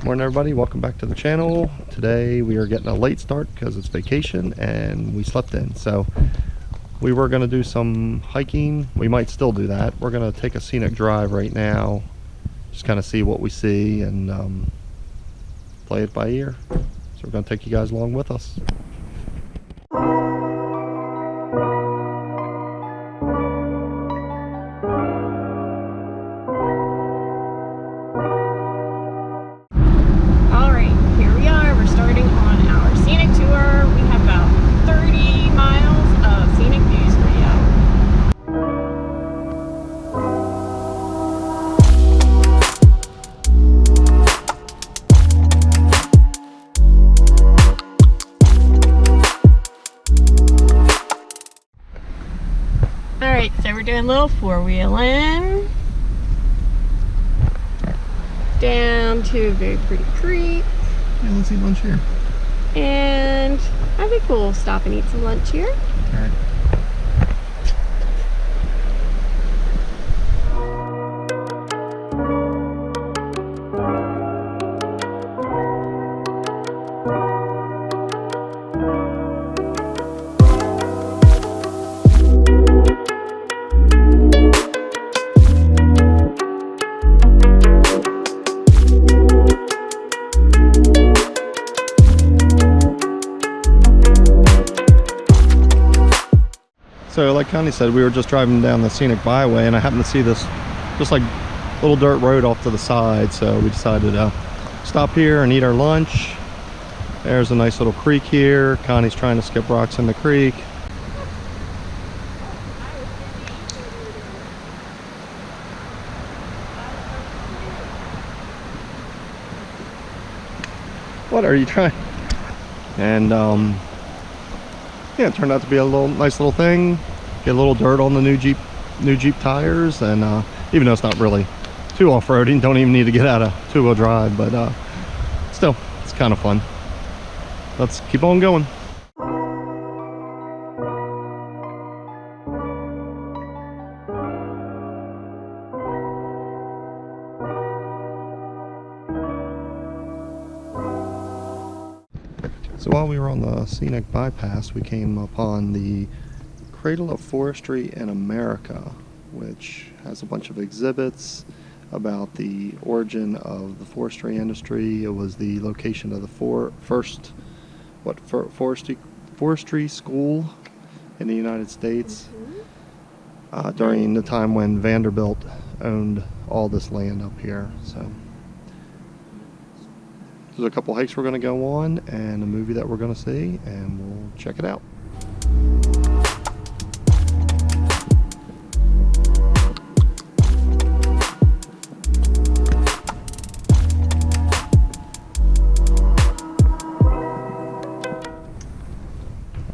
Morning everybody, welcome back to the channel. Today we are getting a late start because it's vacation and we slept in. So we were going to do some hiking. We might still do that. We're going to take a scenic drive right now, just kind of see what we see and play it by ear. So we're going to take you guys along with us. Alright, so we're doing a little four-wheeling down to a very pretty creek. Yeah, let's eat lunch here. And I think we'll stop and eat some lunch here. Alright. So like Connie said, we were just driving down the scenic byway and I happened to see this just like little dirt road off to the side, so we decided to stop here and eat our lunch. There's a nice little creek here. Connie's trying to skip rocks in the creek. What are you trying? And yeah, it turned out to be a nice little thing. Get a little dirt on the new Jeep tires, and even though it's not really too off-roading, don't even need to get out of two-wheel drive, but still, it's kind of fun. Let's keep on going. So while we were on the scenic bypass, we came upon the Cradle of Forestry in America, which has a bunch of exhibits about the origin of the forestry industry. It was the location of the first forestry school in the United States during the time when Vanderbilt owned all this land up here. So there's a couple hikes we're going to go on and a movie that we're going to see, and we'll check it out.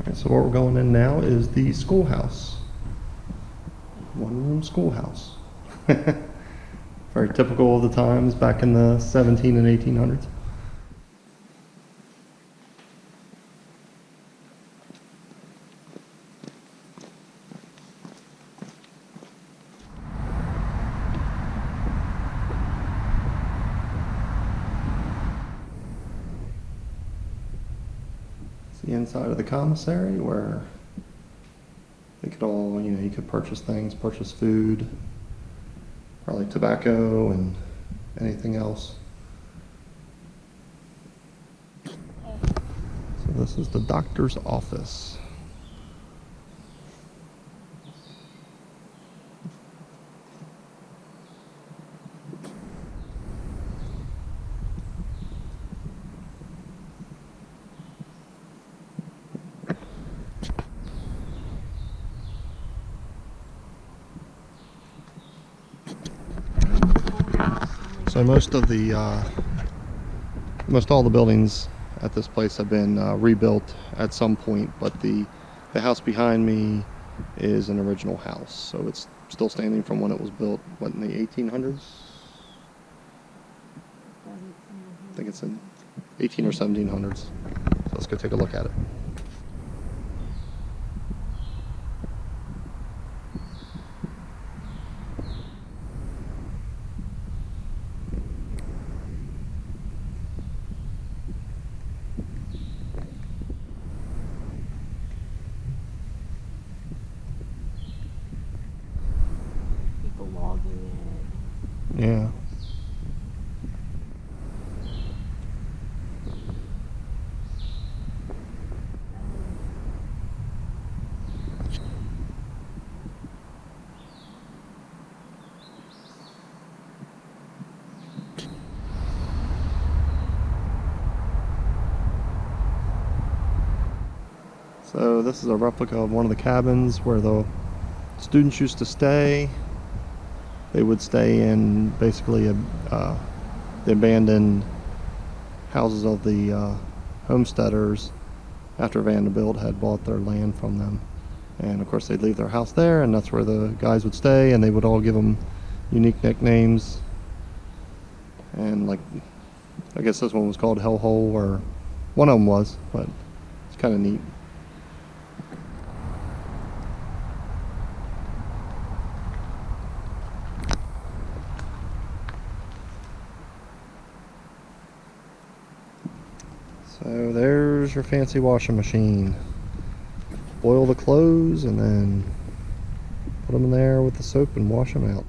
Alright, so what we're going in now is the schoolhouse. One-room schoolhouse. Very typical of the times back in the 17 and 1800s. The inside of the commissary where they could all, you could purchase things, purchase food, probably tobacco and anything else. So this is the doctor's office. So most all the buildings at this place have been rebuilt at some point, but the house behind me is an original house, so it's still standing from when it was built, what, in the 1800s? I think it's in 18 or 1700s. So let's go take a look at it. So this is a replica of one of the cabins where the students used to stay. They would stay in basically the abandoned houses of the homesteaders after Vanderbilt had bought their land from them. And of course they'd leave their house there, and that's where the guys would stay, and they would all give them unique nicknames. And like, I guess this one was called Hellhole, or one of them was, but it's kind of neat. So there's your fancy washing machine. Boil the clothes and then put them in there with the soap and wash them out.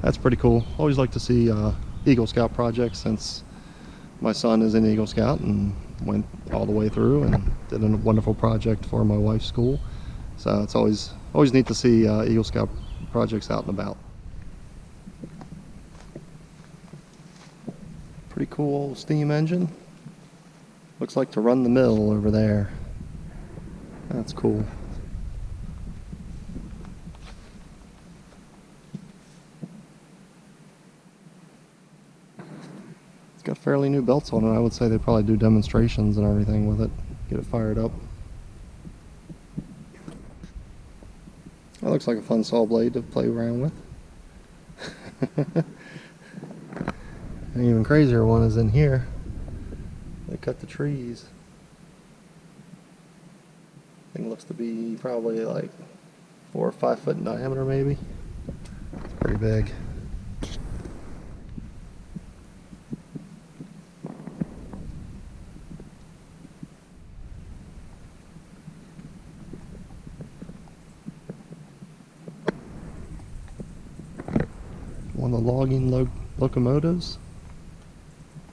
That's pretty cool. Always like to see Eagle Scout projects, since my son is an Eagle Scout and went all the way through and did a wonderful project for my wife's school. So it's always neat to see Eagle Scout projects out and about. Pretty cool steam engine. Looks like to run the mill over there. That's cool. Got fairly new belts on it. I would say they probably do demonstrations and everything with it, get it fired up. That looks like a fun saw blade to play around with. An even crazier one is in here. They cut the trees. Thing looks to be probably like 4 or 5 foot in diameter, maybe. It's pretty big. One of the logging locomotives.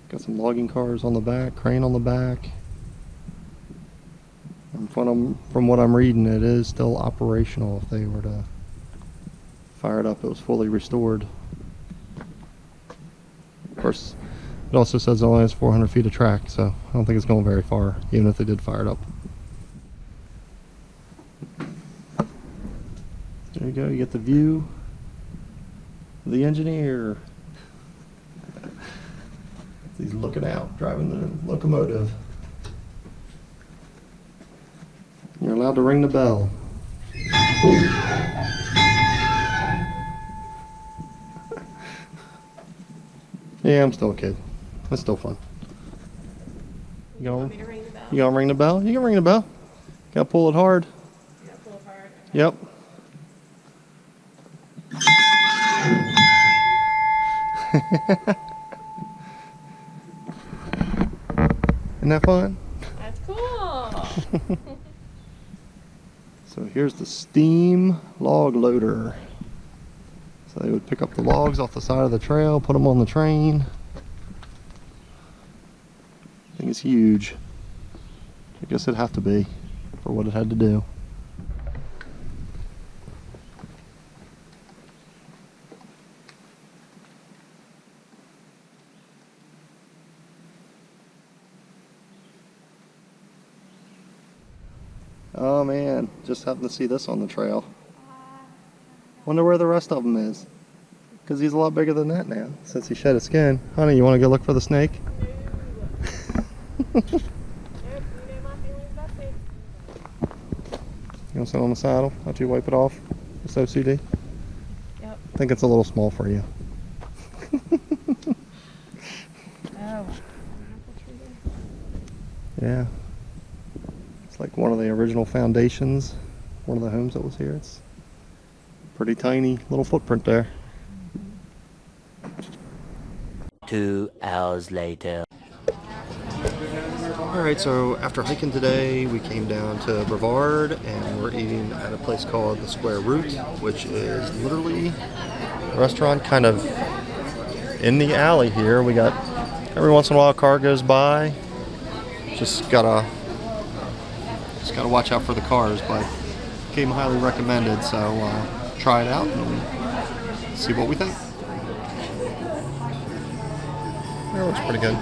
Got some logging cars on the back, crane on the back. And from what I'm reading, it is still operational. If they were to fire it up, it was fully restored. Of course, it also says it only has 400 feet of track, so I don't think it's going very far, even if they did fire it up. There you go, you get the view. The engineer. He's looking out, driving the locomotive. You're allowed to ring the bell. Yeah, I'm still a kid. That's still fun. You want me to ring the bell? You gonna ring the bell? You can ring the bell. Gotta pull it hard. You gotta pull it hard. Okay. Yep. Isn't that fun? That's cool. So here's the steam log loader. So they would pick up the logs off the side of the trail, put them on the train. I think it's huge. I guess it'd have to be for what it had to do. Oh man, just happened to see this on the trail. Wonder where the rest of them is. Because he's a lot bigger than that now, since he shed his skin. Honey, you want to go look for the snake? You want to sit on the saddle after you wipe it off? It's OCD? Yep. I think it's a little small for you. Oh. Yeah. It's like one of the original foundations, one of the homes that was here. It's pretty tiny little footprint there. 2 hours later. Alright, so after hiking today, we came down to Brevard and we're eating at a place called the Square Root, which is literally a restaurant kind of in the alley here. We got, every once in a while a car goes by, just got a Just gotta watch out for the cars, but came highly recommended, so try it out and see what we think. That looks pretty good.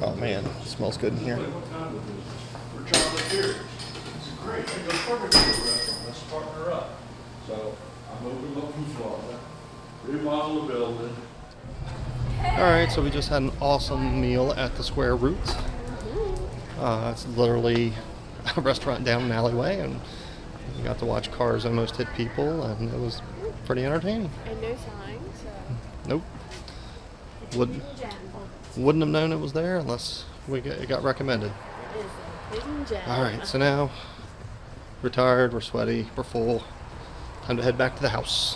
Oh man, it smells good in here. For chocolate here. It's great. It goes perfect for the restaurant. Let's partner up. So I'm opening up from Florida. Remodel the building. Alright, so we just had an awesome meal at the Square Root. It's literally a restaurant down an alleyway, and we got to watch cars almost hit people, and it was pretty entertaining. And no signs, so. Nope. Wouldn't have known it was there unless it got recommended. Alright, so now we're tired, we're sweaty, we're full. Time to head back to the house.